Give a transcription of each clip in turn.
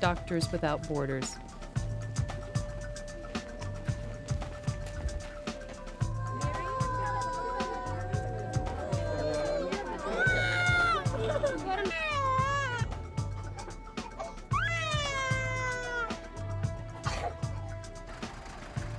Doctors Without Borders.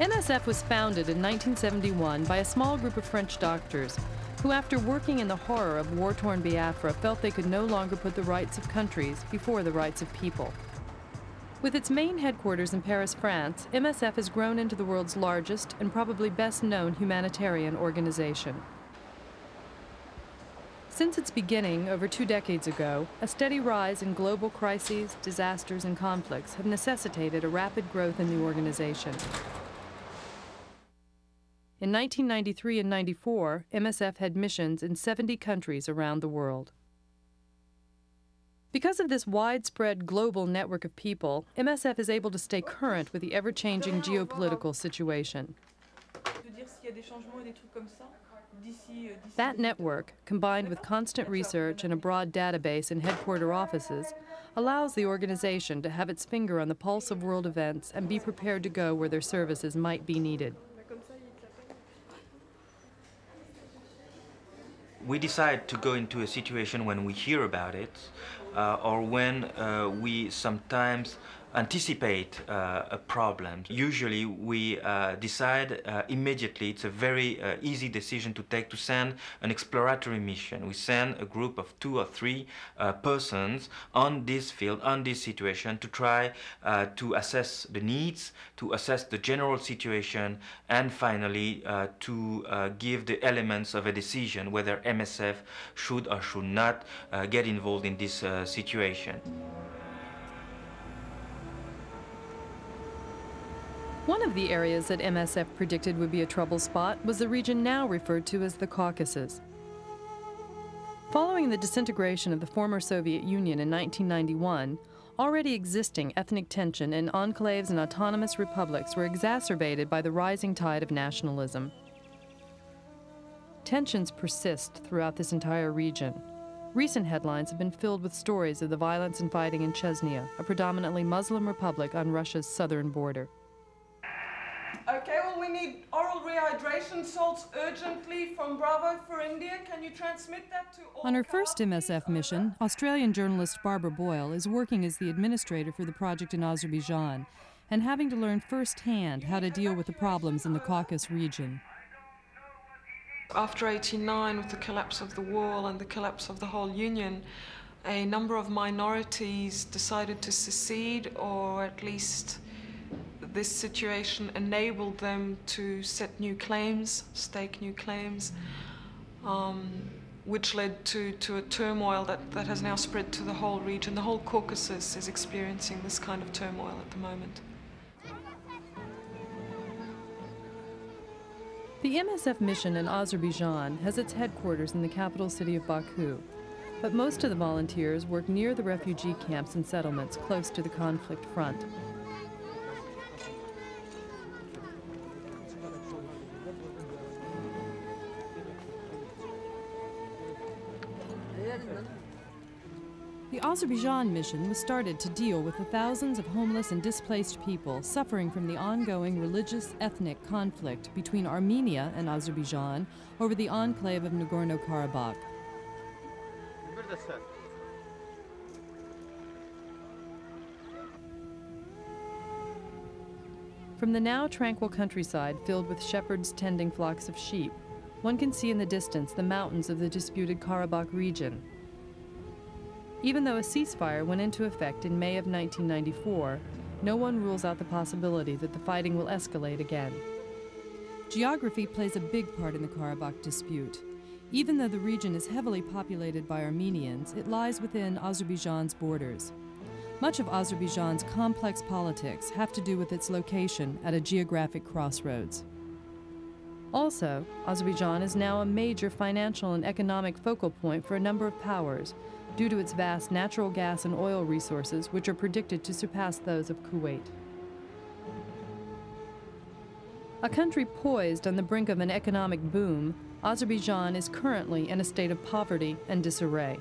MSF was founded in 1971 by a small group of French doctors who, after working in the horror of war-torn Biafra, felt they could no longer put the rights of countries before the rights of people. With its main headquarters in Paris, France, MSF has grown into the world's largest and probably best-known humanitarian organization. Since its beginning over 2 decades ago, a steady rise in global crises, disasters, and conflicts have necessitated a rapid growth in the organization. In 1993 and 94, MSF had missions in 70 countries around the world. Because of this widespread global network of people, MSF is able to stay current with the ever-changing geopolitical situation. That network, combined with constant research and a broad database in headquarter offices, allows the organization to have its finger on the pulse of world events and be prepared to go where their services might be needed. We decide to go into a situation when we hear about it, or when we sometimes anticipate a problem. Usually we decide immediately. It's a very easy decision to take, to send an exploratory mission. We send a group of 2 or 3 persons on this field, on this situation, to try to assess the needs, to assess the general situation, and finally to give the elements of a decision whether MSF should or should not get involved in this situation. One of the areas that MSF predicted would be a trouble spot was the region now referred to as the Caucasus. Following the disintegration of the former Soviet Union in 1991, already existing ethnic tension in enclaves and autonomous republics were exacerbated by the rising tide of nationalism. Tensions persist throughout this entire region. Recent headlines have been filled with stories of the violence and fighting in Chechnya, a predominantly Muslim republic on Russia's southern border. Okay, well, we need oral rehydration salts urgently from Bravo for India. Can you transmit that to all? On her first MSF mission, Australian journalist Barbara Boyle is working as the administrator for the project in Azerbaijan and having to learn firsthand how to deal with the problems in the Caucasus region. After '89, with the collapse of the wall and the collapse of the whole Union, a number of minorities decided to secede, or at least this situation enabled them to set new claims, stake new claims, which led to a turmoil that has now spread to the whole region. The whole Caucasus is experiencing this kind of turmoil at the moment. The MSF mission in Azerbaijan has its headquarters in the capital city of Baku, but most of the volunteers work near the refugee camps and settlements close to the conflict front. The Azerbaijan mission was started to deal with the thousands of homeless and displaced people suffering from the ongoing religious ethnic conflict between Armenia and Azerbaijan over the enclave of Nagorno-Karabakh. From the now tranquil countryside filled with shepherds tending flocks of sheep, one can see in the distance the mountains of the disputed Karabakh region. Even though a ceasefire went into effect in May of 1994, no one rules out the possibility that the fighting will escalate again. Geography plays a big part in the Karabakh dispute. Even though the region is heavily populated by Armenians, it lies within Azerbaijan's borders. Much of Azerbaijan's complex politics have to do with its location at a geographic crossroads. Also, Azerbaijan is now a major financial and economic focal point for a number of powers, due to its vast natural gas and oil resources, which are predicted to surpass those of Kuwait. A country poised on the brink of an economic boom, Azerbaijan is currently in a state of poverty and disarray.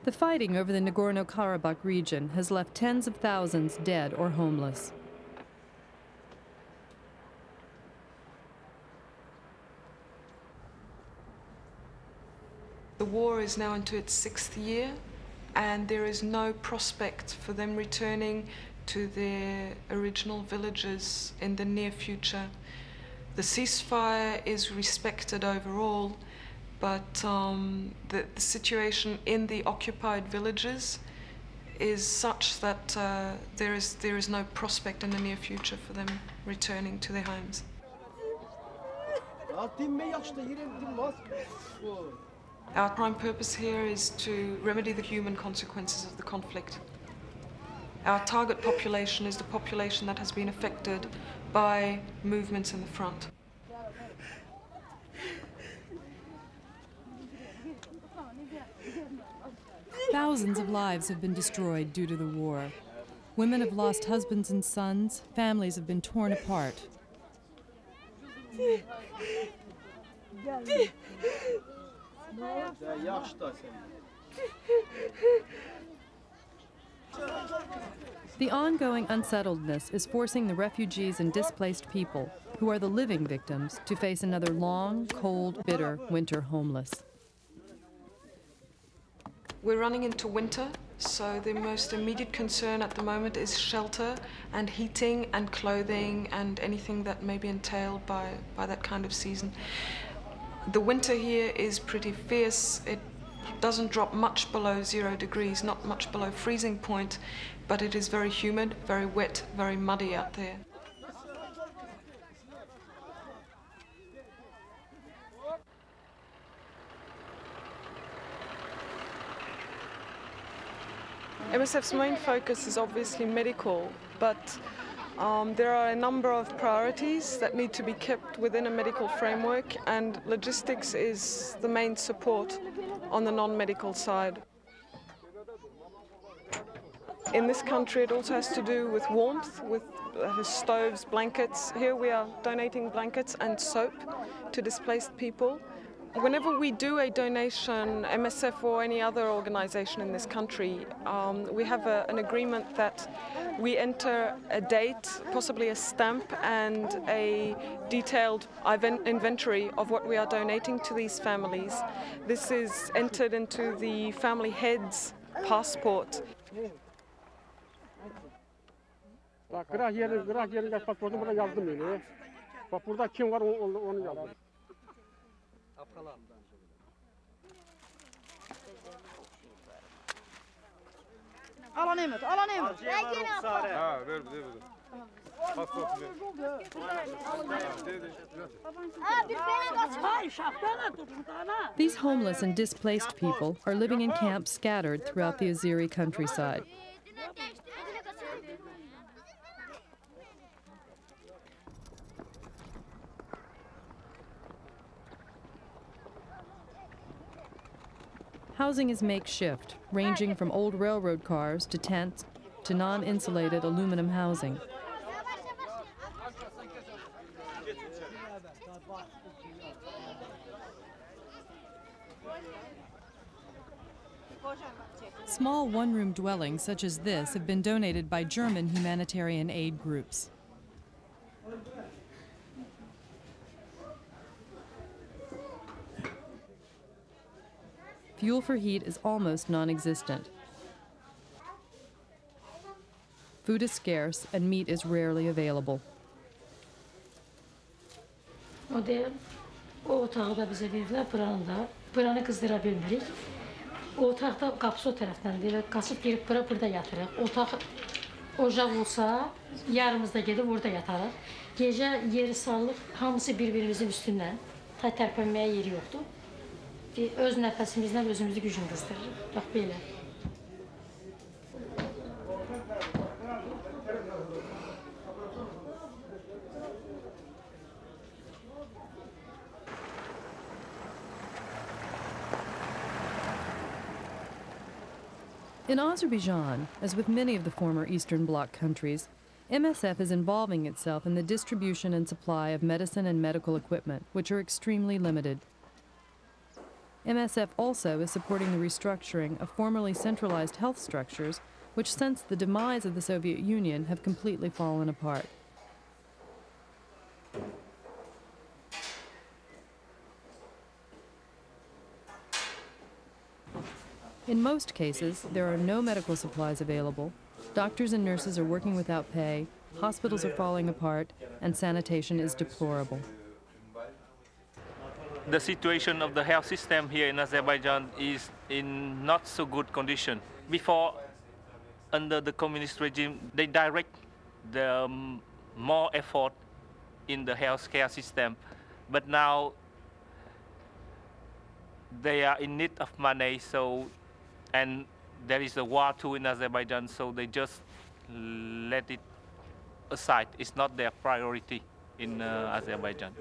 The fighting over the Nagorno-Karabakh region has left tens of thousands dead or homeless. The war is now into its 6th year, and there is no prospect for them returning to their original villages in the near future. The ceasefire is respected overall, but the situation in the occupied villages is such that there is no prospect in the near future for them returning to their homes. Our prime purpose here is to remedy the human consequences of the conflict. Our target population is the population that has been affected by movements in the front. Thousands of lives have been destroyed due to the war. Women have lost husbands and sons, families have been torn apart. The ongoing unsettledness is forcing the refugees and displaced people, who are the living victims, to face another long, cold, bitter winter homeless. We're running into winter, so the most immediate concern at the moment is shelter and heating and clothing and anything that may be entailed by that kind of season. The winter here is pretty fierce. It doesn't drop much below 0 degrees, not much below freezing point, but it is very humid, very wet, very muddy out there. MSF's main focus is obviously medical, but there are a number of priorities that need to be kept within a medical framework, and logistics is the main support on the non-medical side. In this country, it also has to do with warmth, with stoves, blankets. Here we are donating blankets and soap to displaced people. Whenever we do a donation, MSF or any other organization in this country, we have an agreement that we enter a date, possibly a stamp, and a detailed inventory of what we are donating to these families. This is entered into the family head's passport. Bak Irak yerinde pasportu burada yazdım yani. Bak burada kim var onu yazdım. Alan Emmet. Ha ver. Pasportu ver. These homeless and displaced people are living in camps scattered throughout the Azeri countryside. Housing is makeshift, ranging from old railroad cars to tents to non-insulated aluminum housing. Small one-room dwellings such as this have been donated by German humanitarian aid groups. Fuel for heat is almost non-existent. Food is scarce and meat is rarely available. O otağı da bize verdiler, buranı kızdıra bilmirik. O otaqda qapısı o tərəfdəndir, qaçıb girib burada yatırıq. Otaq ocaq olsa, yarımızda gedib orada yatarıq. Gecə yeri salıb, hamısı bir-birimizin üstündən, tərpənməyə yeri yoxdur. Öz nəfəsimizdən özümüzü gücün qızdırırıq. Bax belə. In Azerbaijan, as with many of the former Eastern Bloc countries, MSF is involving itself in the distribution and supply of medicine and medical equipment, which are extremely limited. MSF also is supporting the restructuring of formerly centralized health structures, which since the demise of the Soviet Union have completely fallen apart. In most cases, there are no medical supplies available, doctors and nurses are working without pay, hospitals are falling apart, and sanitation is deplorable. The situation of the health system here in Azerbaijan is in not so good condition. Before, under the communist regime, they direct the more effort in the healthcare system, but now they are in need of money, and there is a war too in Azerbaijan, so they just let it aside. It's not their priority in Azerbaijan.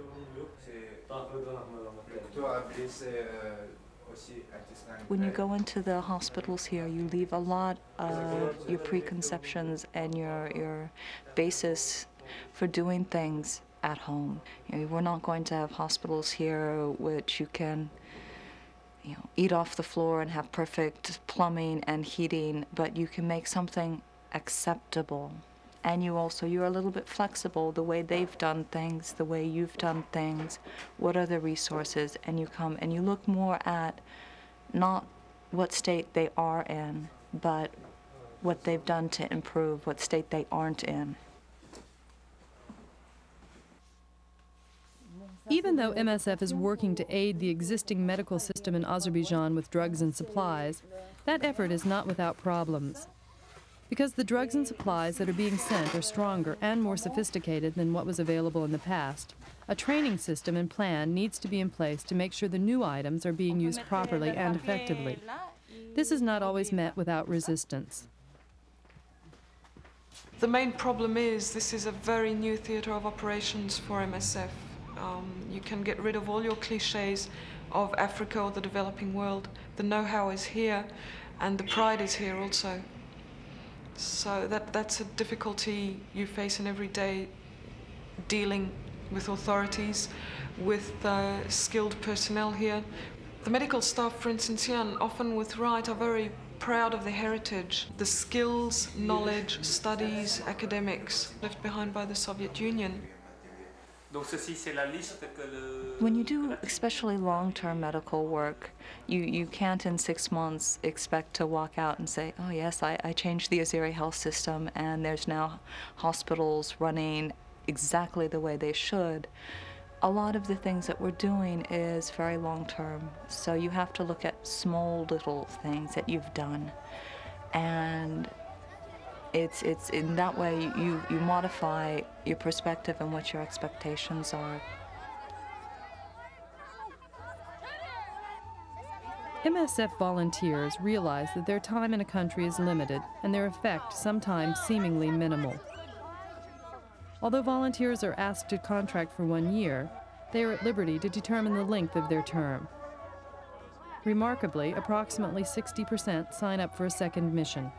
When you go into the hospitals here, you leave a lot of your preconceptions and your basis for doing things at home. You know, we're not going to have hospitals here which you can eat off the floor and have perfect plumbing and heating, but you can make something acceptable. And you're a little bit flexible, the way they've done things, the way you've done things, what are the resources, and you come and you look more at not what state they are in, but what they've done to improve, what state they aren't in. Even though MSF is working to aid the existing medical system in Azerbaijan with drugs and supplies, that effort is not without problems. Because the drugs and supplies that are being sent are stronger and more sophisticated than what was available in the past, a training system and plan needs to be in place to make sure the new items are being used properly and effectively. This is not always met without resistance. The main problem is this is a very new theatre of operations for MSF. You can get rid of all your cliches of Africa or the developing world. The know-how is here, and the pride is here also. So that's a difficulty you face in every day dealing with authorities, with skilled personnel here. The medical staff, for instance, here, and often with right, are very proud of their heritage. The skills, knowledge, studies, academics left behind by the Soviet Union. When you do especially long-term medical work, you can't in 6 months expect to walk out and say, oh yes, I changed the Azeri health system and there's now hospitals running exactly the way they should. A lot of the things that we're doing is very long-term, so you have to look at small little things that you've done, and it's in that way you modify your perspective and what your expectations are. MSF volunteers realize that their time in a country is limited and their effect sometimes seemingly minimal. Although volunteers are asked to contract for 1 year, they are at liberty to determine the length of their term. Remarkably, approximately 60% sign up for a second mission.